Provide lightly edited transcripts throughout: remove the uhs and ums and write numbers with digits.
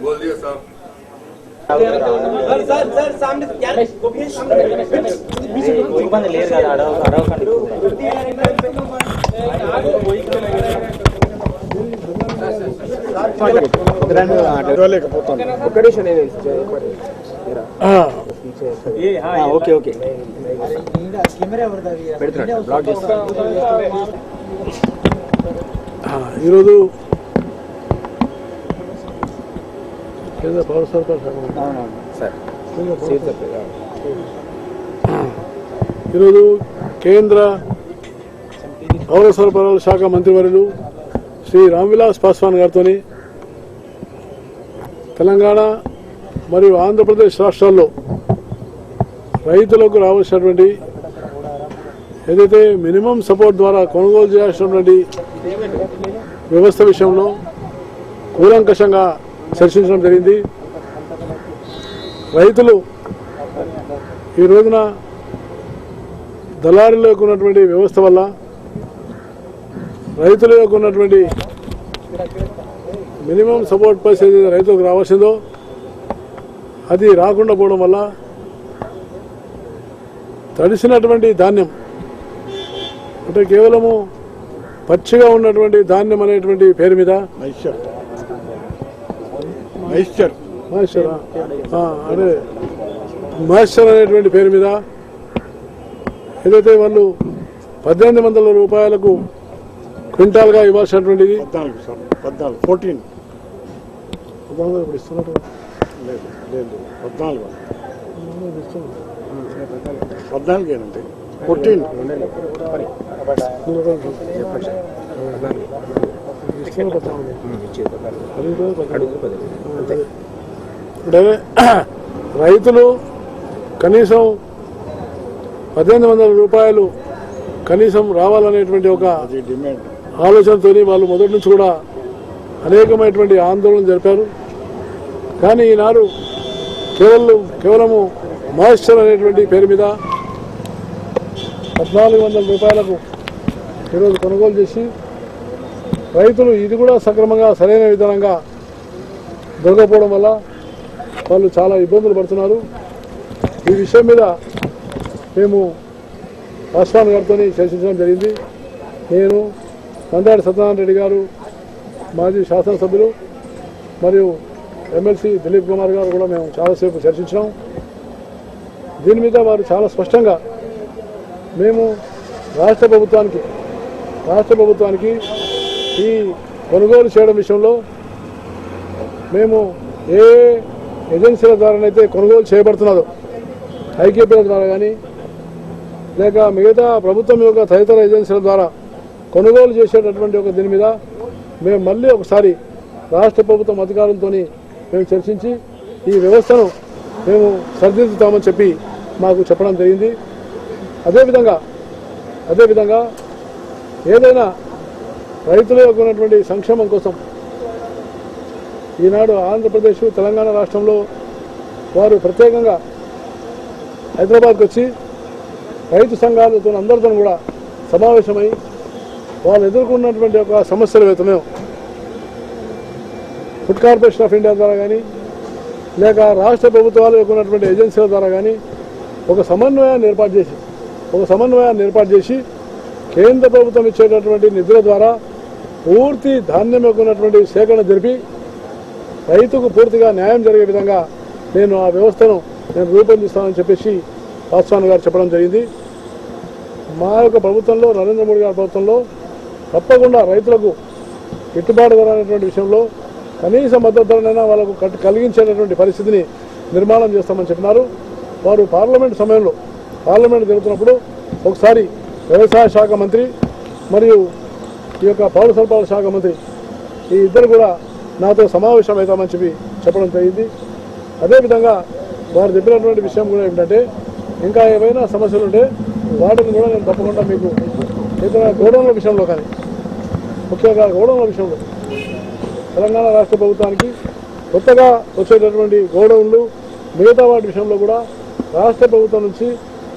बोल दिया साहब। सर सामने लेर का ఓకే ఓకే ఈరోజు కేంద్ర పౌర సరఫరా శాఖ ఈరోజు కేంద్ర పౌర సరఫరాల శాఖ మంత్రివర్యులు శ్రీ రామ్విలాస్ పాస్వాన్ గారితో తెలంగాణ మరియు ఆంధ్రప్రదేశ్ రాష్ట్రాల్లో రైతులకు రావాల్సినటువంటి ఏదైతే మినిమం సపోర్ట్ ద్వారా కొనుగోలు చేయాల్సినటువంటి వ్యవస్థ విషయంలో కూలంకషంగా చర్చించడం జరిగింది. రైతులు ఈ రోజున దళారీలకు ఉన్నటువంటి వ్యవస్థ వల్ల రైతులకు ఉన్నటువంటి మినిమం సపోర్ట్ ప్రైస్ ఏదైతే రైతులకు రావాల్సిందో అది రాకుండా పోవడం వల్ల తడిసినటువంటి ధాన్యం అంటే కేవలము పచ్చిగా ఉన్నటువంటి ధాన్యం అనేటువంటి పేరు మీద అదే మాయిశ్చర్ అనేటువంటి పేరు మీద ఏదైతే వాళ్ళు 1800 రూపాయలకు క్వింటాల్గా ఇవ్వాల్సినటువంటిది 14 ఇప్పుడు ఇస్తున్నట్టు లేదు 14 ఏనండి 14 అంటే రైతులు కనీసం 1800 రూపాయలు కనీసం రావాలనేటువంటి ఒక ఆలోచనతో వాళ్ళు మొదటి నుంచి కూడా అనేకమైనటువంటి ఆందోళన జరిపారు. కానీ ఈనాడు కేవలము మాయిశ్చర్ అనేటువంటి పేరు మీద 1400 రూపాయలకు ఈరోజు కొనుగోలు చేసి రైతులు ఇది కూడా సక్రమంగా సరైన విధానంగా దొరకపోవడం వల్ల వాళ్ళు చాలా ఇబ్బందులు పడుతున్నారు. ఈ విషయం మీద మేము పాస్వాన్ గారితో చర్చించడం జరిగింది. నేను మందాడి సత్యనారాయణ రెడ్డి గారు మాజీ శాసనసభ్యులు మరియు ఎమ్మెల్సీ దిలీప్ కుమార్ గారు కూడా మేము చాలాసేపు చర్చించినాం. దీని మీద వారు చాలా స్పష్టంగా మేము రాష్ట్ర ప్రభుత్వానికి ఈ కొనుగోలు చేయడం విషయంలో మేము ఏ ఏజెన్సీల ద్వారానైతే కొనుగోలు చేయబడుతున్నదో ఐకేపీల ద్వారా కానీ లేక మిగతా ప్రభుత్వం యొక్క తదితర ఏజెన్సీల ద్వారా కొనుగోలు చేసేటటువంటి ఒక దీని మీద మేము మళ్ళీ ఒకసారి రాష్ట్ర ప్రభుత్వం అధికారులతో మేము చర్చించి ఈ వ్యవస్థను మేము సరిదిద్దుతామని చెప్పి మాకు చెప్పడం జరిగింది. అదేవిధంగా ఏదైనా రైతుల యొక్క ఉన్నటువంటి సంక్షేమం కోసం ఈనాడు ఆంధ్రప్రదేశ్ తెలంగాణ రాష్ట్రంలో వారు ప్రత్యేకంగా హైదరాబాద్కి వచ్చి రైతు సంఘాలతో అందరితో కూడా సమావేశమై వాళ్ళు ఎదుర్కొన్నటువంటి ఒక సమస్యలు వేతున్నాం ఫుడ్ కార్పొరేషన్ ఆఫ్ ఇండియా ద్వారా కానీ లేక రాష్ట్ర ప్రభుత్వాలు ఉన్నటువంటి ఏజెన్సీల ద్వారా కానీ ఒక సమన్వయాన్ని ఏర్పాటు చేసి కేంద్ర ప్రభుత్వం ఇచ్చేటటువంటి నిధుల ద్వారా పూర్తి ధాన్యం ఉన్నటువంటి సేకరణ జరిపి రైతుకు పూర్తిగా న్యాయం జరిగే విధంగా నేను ఆ వ్యవస్థను రూపొందిస్తానని చెప్పేసి పాస్వాన్ గారు చెప్పడం జరిగింది. మా యొక్క ప్రభుత్వంలో నరేంద్ర మోడీ గారి ప్రభుత్వంలో తప్పకుండా రైతులకు గిట్టుబాటు ధర అనేటువంటి విషయంలో కనీస మద్దతు ధరనైనా వాళ్ళకు కలిగించేటటువంటి పరిస్థితిని నిర్మాణం చేస్తామని చెప్పినారు. వారు పార్లమెంట్ జరుగుతున్నప్పుడు ఒకసారి వ్యవసాయ శాఖ మంత్రి మరియు ఈ యొక్క పౌర సరఫరాల శాఖ మంత్రి ఈ ఇద్దరు కూడా నాతో సమావేశం అవుతామని చెప్పడం జరిగింది. అదేవిధంగా వారు చెప్పినటువంటి విషయం కూడా ఏంటంటే ఇంకా ఏవైనా సమస్యలు ఉంటే వాటిని కూడా నేను తప్పకుండా మీకు ఇతర గోడౌన్ల విషయంలో కానీ ముఖ్యంగా గోడౌన్ల విషయంలో తెలంగాణ రాష్ట్ర ప్రభుత్వానికి కొత్తగా వచ్చేటటువంటి గోడౌన్లు మిగతా వాటి విషయంలో కూడా రాష్ట్ర ప్రభుత్వం నుంచి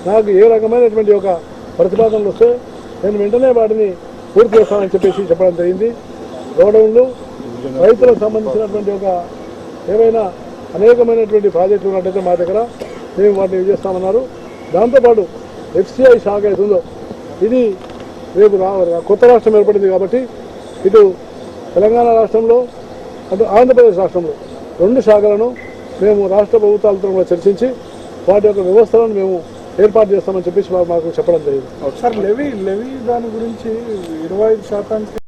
నాకు ఏ రకమైనటువంటి ఒక ప్రతిపాదనలు వస్తే నేను వెంటనే వాటిని పూర్తి చేస్తామని చెప్పేసి చెప్పడం జరిగింది. గోడౌన్లు రైతులకు సంబంధించినటువంటి ఒక ఏవైనా అనేకమైనటువంటి ప్రాజెక్టులు ఉన్నట్టయితే మా దగ్గర మేము వాటిని చేస్తామన్నారు. దాంతోపాటు FCI శాఖ అవుతుందో ఇది రేపు కొత్త రాష్ట్రం ఏర్పడింది కాబట్టి ఇటు తెలంగాణ రాష్ట్రంలో అటు ఆంధ్రప్రదేశ్ రాష్ట్రంలో 2 శాఖలను మేము రాష్ట్ర ప్రభుత్వాలతో కూడా చర్చించి వాటి యొక్క వ్యవస్థలను మేము ఏర్పాటు చేస్తామని చెప్పేసి మాకు చెప్పడం జరిగింది. సార్ లెవీ దాని గురించి 25%